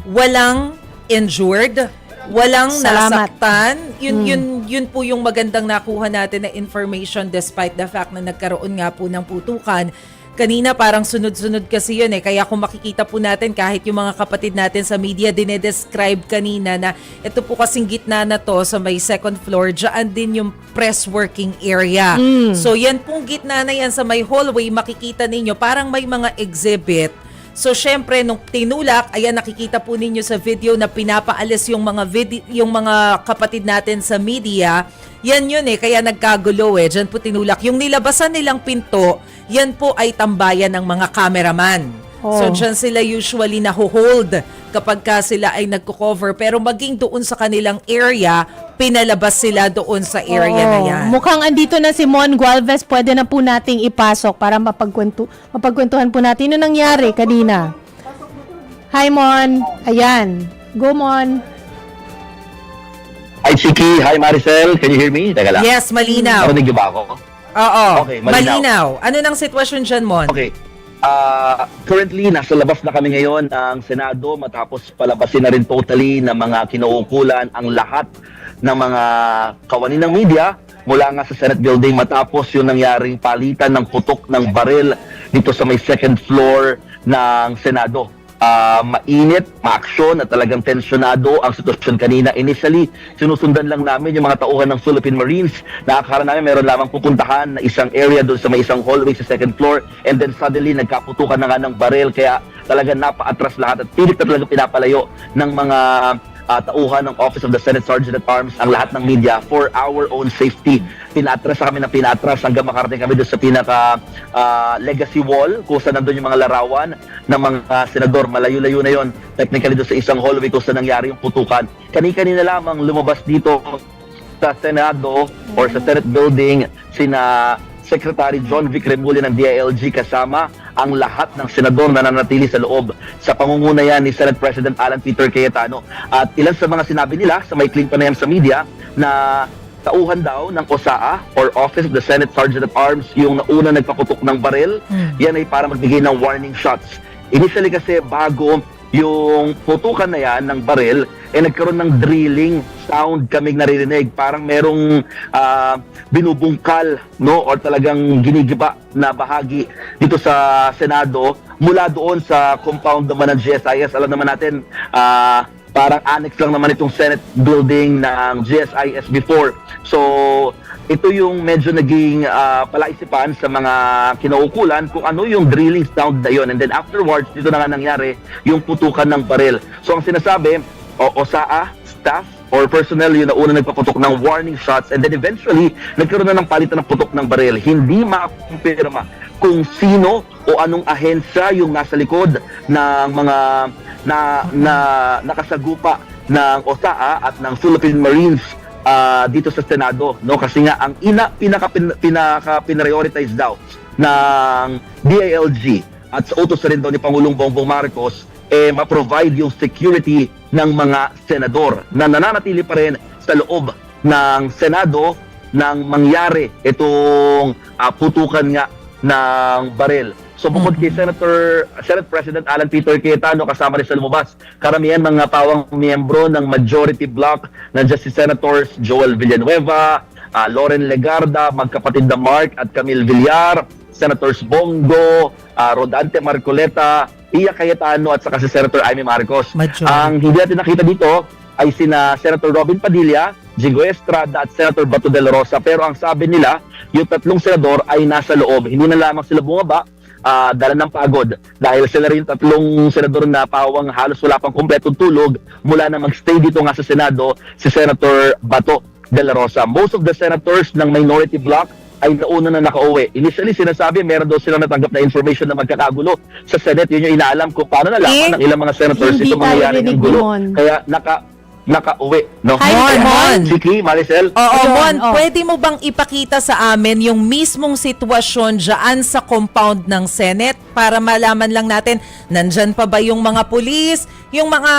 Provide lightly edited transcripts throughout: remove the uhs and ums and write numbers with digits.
walang injured, walang Salamat. nasaktan. Yun po yung magandang nakuha natin na information despite the fact na nagkaroon nga po ng putukan. Kanina parang sunod-sunod kasi yun eh. Kaya kung makikita po natin kahit yung mga kapatid natin sa media dinedescribe kanina na ito po kasing gitna na to sa may second floor, dyan din yung press working area. So yan pong gitna na yan sa may hallway, makikita ninyo parang may mga exhibit. So syempre nung tinulak, ayan nakikita po ninyo sa video na pinapaalis yung mga kapatid natin sa media. Yan yun eh, kaya nagkagulo eh. Diyan po tinulak. Yung nilabasan nilang pinto, yan po ay tambayan ng mga cameraman. So diyan sila usually naho-hold kapag ka sila ay nagko-cover. Pero maging doon sa kanilang area, pinalabas sila doon sa area na yan. Mukhang andito na si Mon Gualvez. Pwede na po nating ipasok para mapagkwentuhan po natin yung nangyari kanina. Hi, Mon. Ayan. Go, Mon. Hi, Chiki. Hi, Maricel. Can you hear me? Teka lang. Yes, malinaw. Narinig niyo ba ako? Oo, Okay, malinaw. Ano nang sitwasyon dyan, Mon? Okay. Currently, nasa labas na kami ngayon ng Senado matapos palabasin na rin totally ng mga kinauukulan ang lahat ng mga kawani ng media mula nga sa Senate building matapos yung nangyaring palitan ng putok ng baril dito sa may second floor ng Senado. Mainit, maaksyon at talagang tensyonado ang sitwasyon kanina. Initially, sinusundan lang namin yung mga tauhan ng Philippine Marines. Nakakara namin meron lamang pupuntahan na isang area doon sa may isang hallway sa second floor and then suddenly nagkaputukan na nga ng baril kaya talagang napaatras lahat at pilit na talagang pinapalayo ng mga tauhan ng Office of the Senate Sergeant at Arms ang lahat ng media for our own safety. Pinatras kami ng pinatras hanggang makarating kami doon sa pinaka legacy wall kung saan nandun yung mga larawan ng mga senador. Malayo-layo na yon technically doon sa isang hallway kung saan nangyari yung putukan. Kanina lamang lumabas dito sa Senado or sa Senate building sina Secretary John Vic Remulla ng DILG kasama ang lahat ng senador na nanatili sa loob sa pangunguna yan ni Senate President Alan Peter Cayetano. At ilan sa mga sinabi nila sa may claim pa na yan sa media na tauhan daw ng OSAA or Office of the Senate Sergeant at Arms yung nauna nagpaputok ng baril, yan ay para magbigay ng warning shots. Initially kasi bago yung putukan na yan ng baril, nagkaroon ng drilling sound kaming naririnig. Parang merong binubungkal, no? Or talagang ginigiba na bahagi dito sa Senado mula doon sa compound naman ng GSIS. Alam naman natin, parang annex lang naman itong Senate building ng GSIS before. So, ito yung medyo naging palaisipan sa mga kinaukulan kung ano yung drilling sound na yun. And then afterwards, dito na nga nangyari yung putukan ng baril. So, ang sinasabi, OSAA, staff, or personnel yung nauna nagpaputok ng warning shots and then eventually, nagkaroon na ng palitan ng putok ng baril. Hindi makakumpirma kung sino o anong ahensya yung nasa likod ng mga nakasagupa ng OSAA at ng Philippine Marines dito sa Senado, no? Kasi nga ang pinaka-prioritize daw ng DILG at sa utos rin daw ni Pangulong Bongbong Marcos ma-provide yung security ng mga senador na nananatili pa rin sa loob ng Senado nang mangyari itong putukan nga ng baril. So bukod kay Senate President Alan Peter Cayetano, kasama rin sa lumabas karamihan mga pawang miyembro ng majority bloc, nandiyan si Senators Joel Villanueva, Loren Legarda, magkapatid na Mark at Camille Villar, Senators Bongo, Rodante Marcoleta, Pia Cayetano at saka si Senator Amy Marcos. Ang hindi natin nakita dito ay sina Senator Robin Padilla, Jigo Estrada at Senator Bato de la Rosa. Pero ang sabi nila, yung tatlong senador ay nasa loob. Hindi na lamang sila bumaba, dala ng pagod dahil sila rin tatlong senador na pawang halos wala pang kumpletong tulog mula na mag-stay dito nga sa Senado si Senator Bato de la Rosa. Most of the senators ng minority bloc ay nauna na nakauwi. Initially sinasabi meron daw silang natanggap na information na magkakagulo sa Senate. Yun yung inaalam kung paano nalaman ng ilang mga senators itong mangyayari ng gulo. Kaya nakauwi, no? Hi, Mon. Chiki, Maricel. Oo, Mon, pwede mo bang ipakita sa amin yung mismong sitwasyon dyan sa compound ng Senate para malaman lang natin, nandyan pa ba yung mga pulis, yung mga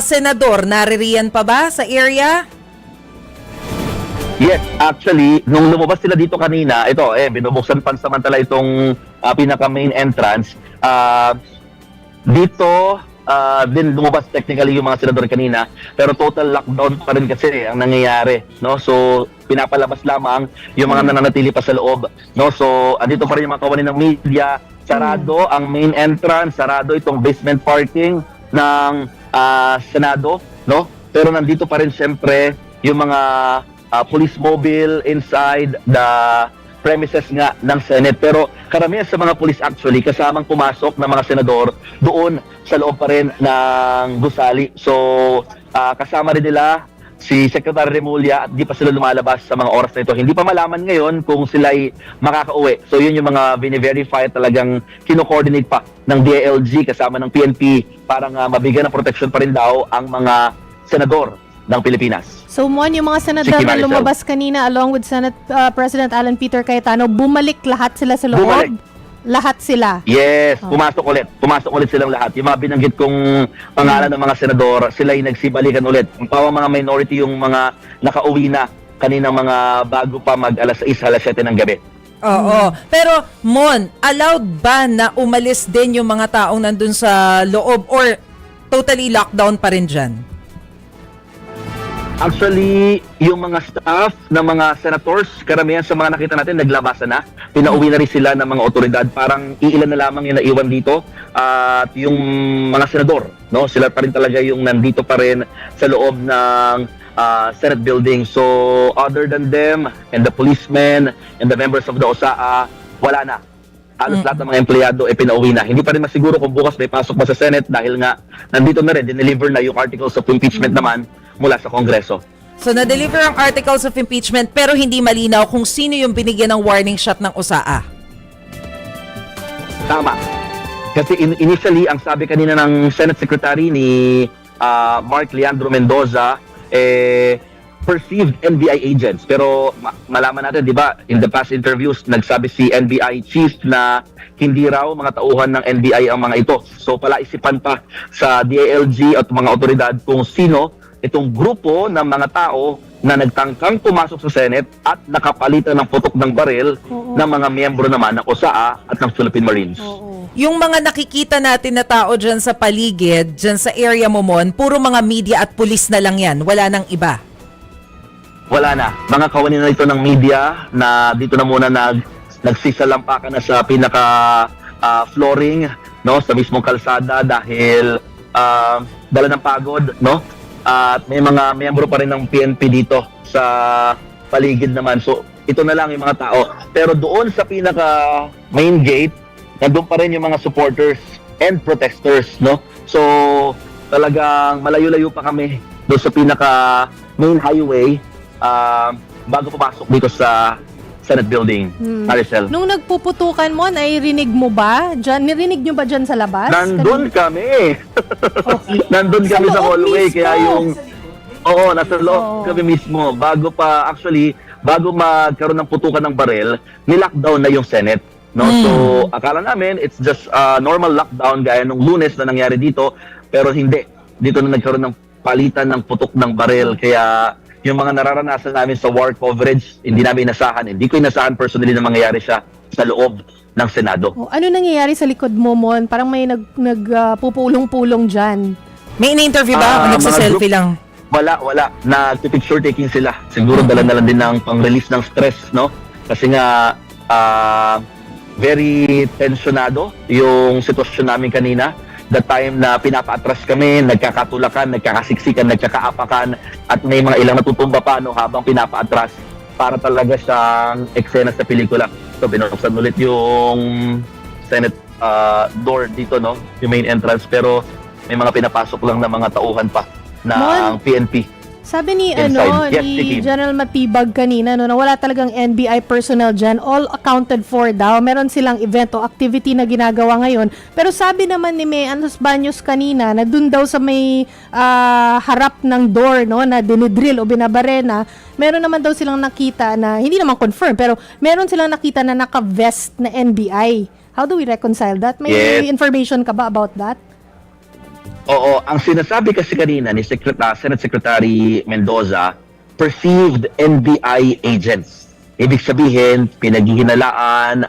senador, naririyan pa ba sa area? Yes, actually, nung lumabas sila dito kanina, ito, binubuksan pansamantala itong pinaka-main entrance. Dito, din lumabas technically yung mga senador kanina, pero total lockdown pa rin kasi ang nangyayari, no? So pinapalabas lamang yung mga nananatili pa sa loob, no? So andito pa rin yung mga kawani ng media, sarado ang main entrance, sarado itong basement parking ng Senado, no? Pero nandito pa rin siyempre yung mga police mobile inside the premises nga ng Senate. Pero karamihan sa mga police actually kasamang pumasok ng mga senador doon sa loob pa rin ng gusali. So kasama rin nila si Secretary Remulla at di pa sila lumalabas sa mga oras na ito. Hindi pa malaman ngayon kung sila ay makakauwi. So yun yung mga bine-verify talagang kino-coordinate pa ng DILG kasama ng PNP para mabigyan ng protection pa rin daw ang mga senador ng Pilipinas. So, Mon, yung mga senador na lumabas kanina along with Senate President Alan Peter Cayetano, bumalik lahat sila sa loob? Bumalik. Lahat sila? Yes, pumasok ulit. Pumasok ulit silang lahat. Yung mga binanggit kong pangalan ng mga senador, sila ay nagsibalikan ulit. Ang pawang mga minority yung mga nakauwi na kaninang mga bago pa mag alas 6, alas 7 ng gabi. Oo. Pero, Mon, allowed ba na umalis din yung mga taong nandun sa loob or totally lockdown pa rin dyan? Actually, yung mga staff ng mga senators, karamihan sa mga nakita natin, naglabasan na. Pinauwi na rin sila ng mga otoridad. Parang iilan na lamang yung naiwan dito. At yung mga senador, no? Sila pa rin talaga yung nandito pa rin sa loob ng Senate building. So, other than them, and the policemen, and the members of the OSAA, wala na. Halos lahat ng mga empleyado ay pinauwi na. Hindi pa rin masiguro kung bukas may pasok ba sa Senate dahil nga nandito na rin, dineliver na yung articles of impeachment naman mula sa Kongreso. So, na-deliver ang articles of impeachment pero hindi malinaw kung sino yung binigyan ng warning shot ng OSAA. Tama. Kasi initially, ang sabi kanina ng Senate Secretary ni Mark Leandro Mendoza, perceived NBI agents. Pero malaman natin, di ba, in the past interviews, nagsabi si NBI chief na hindi raw mga tauhan ng NBI ang mga ito. So palaisipan pa sa DILG at mga otoridad kung sino itong grupo ng mga tao na nagtangkang pumasok sa Senate at nakapalitan ng putok ng baril ng mga miyembro naman ng OSAA at ng Philippine Marines. Yung mga nakikita natin na tao dyan sa paligid, dyan sa area mo, Mon, puro mga media at pulis na lang yan. Wala nang iba. Wala na. Mga kawani na ito ng media na dito na muna nagsisalampakan na sa pinaka flooring, no, sa mismong kalsada dahil dala ng pagod, no? At may mga miyembro pa rin ng PNP dito sa paligid naman. So ito na lang yung mga tao. Pero doon sa pinaka main gate, nandun pa rin yung mga supporters and protesters, no? So talagang malayo-layo pa kami doon sa pinaka main highway bago pumasok dito sa Senate building. Maricel. Nung nagpuputukan mo, narinig mo ba? Nirinig nyo ba dyan sa labas? Nandun kami. Nandun kami sa hallway. mismo. Kaya yung... Oo, nasa loob kami mismo. Bago magkaroon ng putukan ng baril, nilockdown na yung Senate. No? So, akala namin, it's just normal lockdown gaya nung Lunes na nangyari dito. Pero hindi. Dito na nagkaroon ng palitan ng putok ng baril. Kaya yung mga nararanasan namin sa war coverage, hindi namin inasahan. Hindi ko inasahan personally na mangyayari siya sa loob ng Senado. Ano nangyayari sa likod mo, Mon? Parang may nagpupulong-pulong dyan. May in-interview ba? O nagsa-selfie lang? Wala. Nag-picture taking sila. Siguro dala na lang din ng pang-release ng stress, no? Kasi nga, very tensionado yung sitwasyon namin kanina. The time na pinapaatras kami, nagkakatulakan, nagkakasiksikan, nagkakaapakan, at may mga ilang natutumba pa no, habang pinapaatras para talaga siyang eksena sa pelikula. So binuksan ulit yung Senate door dito, no, yung main entrance, pero may mga pinapasok lang na mga tauhan pa ng PNP. Sabi ni Inside. Yes, ni Chikim. General Matibag kanina na wala talagang NBI personnel dyan, all accounted for daw. Meron silang event o activity na ginagawa ngayon. Pero sabi naman ni May Anos Baños kanina na dun daw sa may harap ng door, no, na dinidrill o binabarena, meron naman daw silang nakita na, hindi naman confirm, pero meron silang nakita na naka-vest na NBI. How do we reconcile that? May information ka ba about that? Oo, ang sinasabi kasi kanina ni Senate Secretary Mendoza, perceived NBI agents. Ibig sabihin, pinaghihinalaan,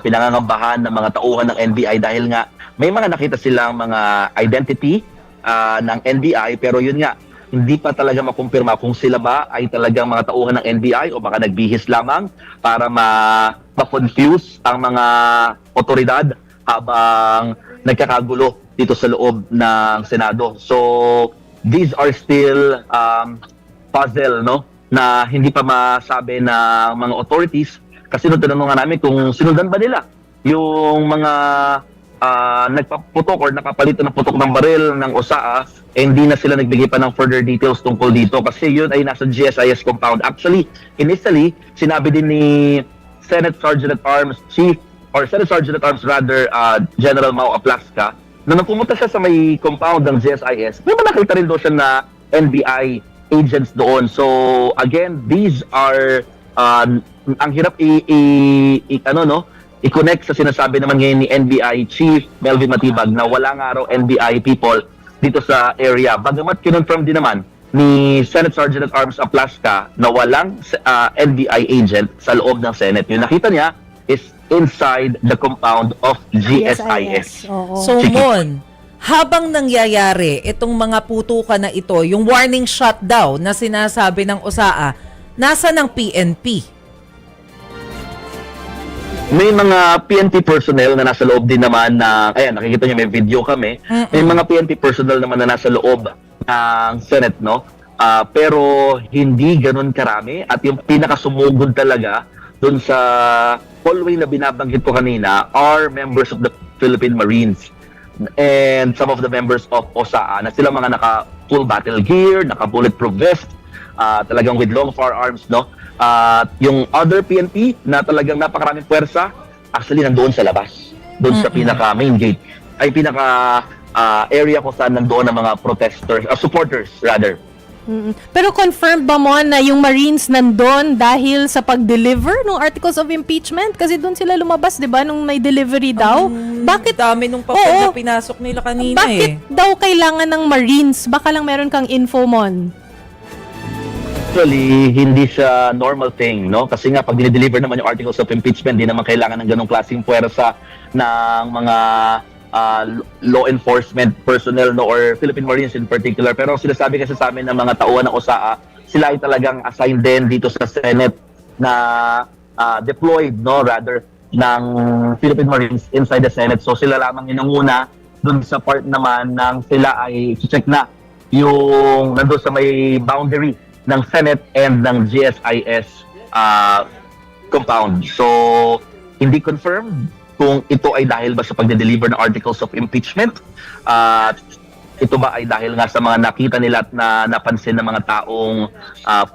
pinangangambahan ng mga tauhan ng NBI dahil nga may mga nakita silang mga identity ng NBI, pero yun nga, hindi pa talaga makumpirma kung sila ba ay talagang mga tauhan ng NBI o baka nagbihis lamang para ma-confuse ang mga otoridad habang nagkakagulo dito sa loob ng Senado. So, these are still puzzle, no? Na hindi pa masabi ng mga authorities kasi nung tinanong nga namin kung sinundan ba nila yung mga nagpaputok or nakapalitan ng putok ng baril ng OSAA, hindi na sila nagbigay pa ng further details tungkol dito kasi yun ay nasa GSIS compound. Actually, initially, sinabi din ni Senate Sergeant at Arms Chief or Senate Sergeant at Arms rather, General Mau Aplaska, na nung pumunta siya sa may compound ng GSIS, may nakita rin doon siya na NBI agents doon. So, again, these are, ang hirap i-connect sa sinasabi naman ngayon ni NBI Chief Melvin Matibag na wala nga raw NBI people dito sa area. Bagamat kinonfirm din naman ni Senate Sergeant at Arms Aplaska na walang NBI agent sa loob ng Senate. Yung nakita niya is inside the compound of GSIS. Oo. So, Mon, habang nangyayari itong mga putukan na ito, yung warning shot daw na sinasabi ng OSAA, nasa ng PNP? May mga PNP personnel na nasa loob din naman ng, ayan, nakikita niyo may video kami. May mga PNP personnel naman na nasa loob ng Senate, no? Pero hindi ganun karami at yung pinakasumugod talaga dun sa hallway na binabanggit ko kanina are members of the Philippine Marines and some of the members of OSAA na sila mga naka full battle gear, naka bulletproof vest, talagang with long firearms, no? Yung other PNP na talagang napakaraming puwersa, actually nandoon sa labas. Doon sa pinaka main gate. Ay pinaka area kung saan nandoon ang mga protesters, supporters rather. Pero confirmed ba mo na yung Marines nandun dahil sa pag-deliver ng articles of impeachment? Kasi doon sila lumabas, di ba, nung may delivery daw? Bakit? Dami nung papel Oo. na pinasok nila kanina Bakit daw kailangan ng Marines? Baka lang meron kang info, Mon. Actually, hindi siya normal thing, no? Kasi nga, pag dinideliver naman yung articles of impeachment, di naman kailangan ng ganong klaseng puwersa ng mga law enforcement personnel, no? Or Philippine Marines in particular. Pero sinasabi kasi sa amin ng mga tauhan ng OSAA, sila ay talagang assigned din dito sa Senate na deployed, no? Rather, ng Philippine Marines inside the Senate. So sila lamang yun ang una dun sa part naman ng sila ay check na yung nandun sa may boundary ng Senate and ng GSIS compound. So, hindi confirmed kung ito ay dahil ba sa pagde-deliver ng articles of impeachment. Ito ba ay dahil nga sa mga nakita nila at na napansin ng mga taong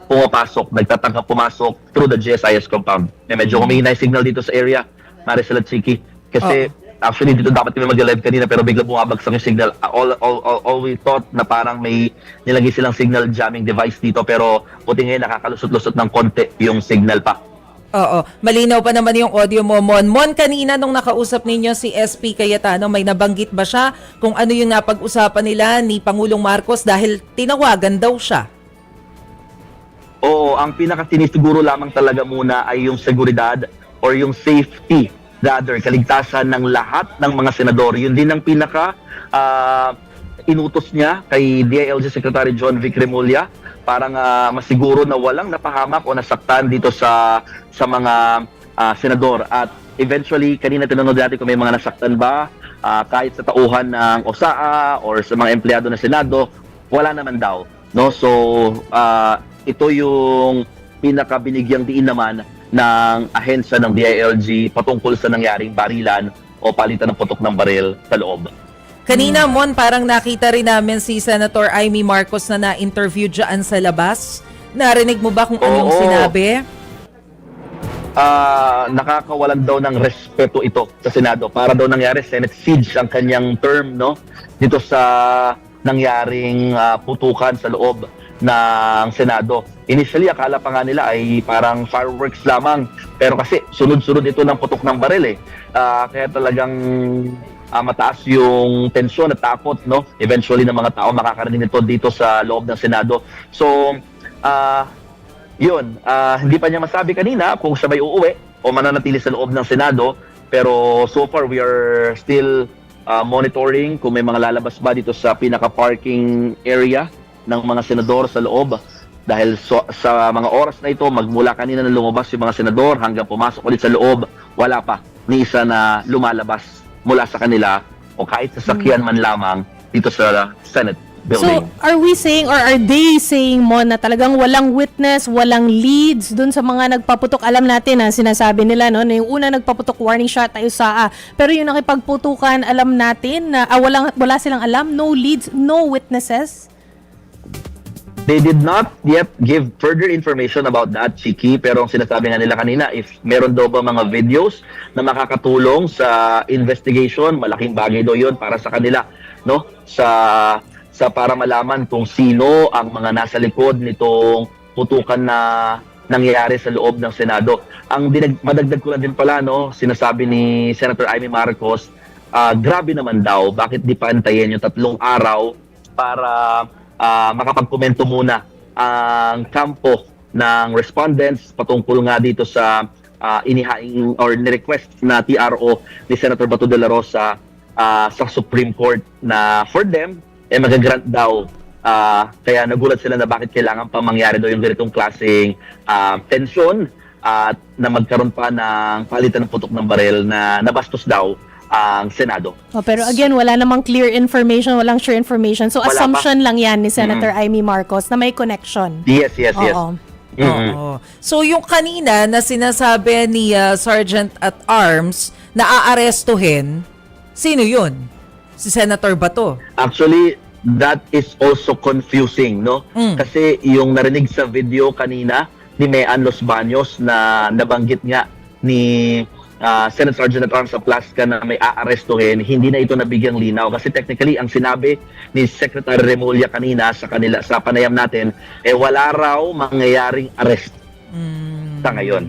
pumapasok, nagtatangkang pumasok through the GSIS compound. Medyo humihina yung signal dito sa area, Maricel at Chiki. Kasi actually dito dapat kami mag-live kanina pero bigla bumabagsak yung signal. All we thought na parang may nilagay silang signal jamming device dito pero buti ngayon nakakalusot-lusot ng konti yung signal pa. Oo. Malinaw pa naman yung audio mo, Mon. Mon, kanina nung nakausap ninyo si SP Cayetano, may nabanggit ba siya kung ano yung napag-usapan nila ni Pangulong Marcos dahil tinawagan daw siya? Oo, ang pinaka-sinisiguro lamang talaga muna ay yung seguridad or yung safety, rather, kaligtasan ng lahat ng mga senador. Yun din ang pinaka inutos niya kay DILG Secretary John Vic Remulla para masiguro na walang napahamak o nasaktan dito sa mga senador. At eventually, kanina tinanong natin kung may mga nasaktan ba kahit sa tauhan ng OSAA or sa mga empleyado ng Senado, wala naman daw. No? So, ito yung pinakabinigyang diin naman ng ahensya ng DILG patungkol sa nangyaring barilan o palitan ng putok ng baril sa loob. Kanina, Mon, parang nakita rin namin si Senator Amy Marcos na na-interview dyan sa labas. Narinig mo ba kung anong sinabi? Nakakawalan daw ng respeto ito sa Senado. Para daw nangyari Senate siege ang kanyang term, no? Dito sa nangyaring putukan sa loob ng Senado. Initially, akala pa nga nila ay parang fireworks lamang. Pero kasi sunod-sunod ito ng putok ng baril eh. Kaya talagang mataas yung tensyon at takot, no? Eventually ng mga tao makakarinig nito dito sa loob ng Senado. So, yun. Hindi pa niya masabi kanina kung siya may uuwi o mananatili sa loob ng Senado. Pero so far, we are still monitoring kung may mga lalabas ba dito sa pinaka-parking area ng mga senador sa loob. Dahil sa mga oras na ito, magmula kanina na lumabas yung mga senador hanggang pumasok ulit sa loob, wala pa ni isa na lumalabas mula sa kanila o kahit sasakyan man lamang dito sa Senate So, building. are we saying or are they saying mo na talagang walang witness, walang leads dun sa mga nagpaputok? Alam natin na sinasabi nila, no, na yung una nagpaputok warning shot tayo sa pero yung nakipagputukan, alam natin na wala silang alam, no leads, no witnesses. They did not yet give further information about that, Chiki, pero ang sinasabi nga nila kanina, if meron daw ba mga videos na makakatulong sa investigation, malaking bagay daw yun para sa kanila, no? Sa para malaman kung sino ang mga nasa likod nitong putukan na nangyayari sa loob ng Senado. Ang madagdag ko lang din pala, no, sinasabi ni Senator Amy Marcos, grabe naman daw, bakit di pa antayin yung 3 araw para makapagkomento muna ang kampo ng respondents patungkol nga dito sa inihaing or ni-request na TRO ni Senator Bato de la Rosa sa Supreme Court na for them, magagrant daw. Kaya nagulat sila na bakit kailangan pa mangyari daw yung ganitong klaseng tensyon at na magkaroon pa ng palitan ng putok ng baril na nabastos daw ang Senado. Pero again, wala namang clear information, walang sure information. So, Wala assumption lang yan ni Senator Amy Marcos na may connection. Yes. Oo. Oo. So yung kanina na sinasabi ni Sergeant at Arms na aarestuhin, sino yun? Si Senator Bato. Actually, that is also confusing, no? Kasi yung narinig sa video kanina ni Mean Los Baños na nabanggit nga ni Senate Sergeant at Arms Plasca na may aarestuhin, hindi na ito nabigyang linaw kasi technically ang sinabi ni Secretary Remulla kanina sa panayam natin wala raw mangyayaring arrest sa ngayon.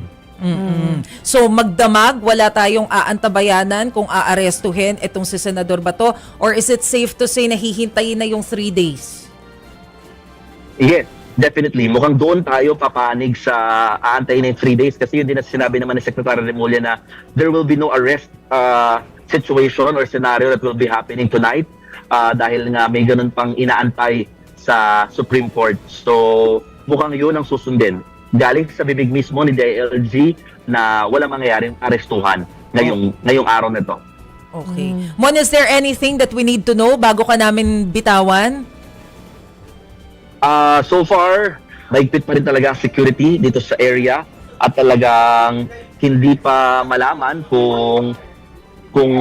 So magdamag, wala tayong aantabayanan kung aarestuhin itong si Senador Bato, or is it safe to say na hihintayin na yung 3 days? Yes, definitely. Mukhang doon tayo papanig sa aantayin ng 3 days kasi yun din na sinabi naman ni Secretary Remulla na there will be no arrest situation or scenario that will be happening tonight dahil nga may ganun pang inaantay sa Supreme Court. So mukhang yun ang susundin. Galing sa bibig mismo ni DILG na wala mangyayaring arestuhan ngayong araw na ito. Okay. Mon, is there anything that we need to know bago ka namin bitawan? So far, mahigpit pa rin talaga ang security dito sa area at talagang hindi pa malaman kung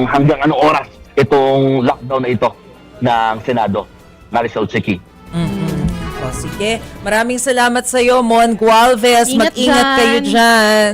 hanggang anong oras itong lockdown na ito ng Senado. Marisol Chiki. O sige, maraming salamat sa iyo, Mon Gualvez. Ingat Mag-ingat dyan. kayo dyan.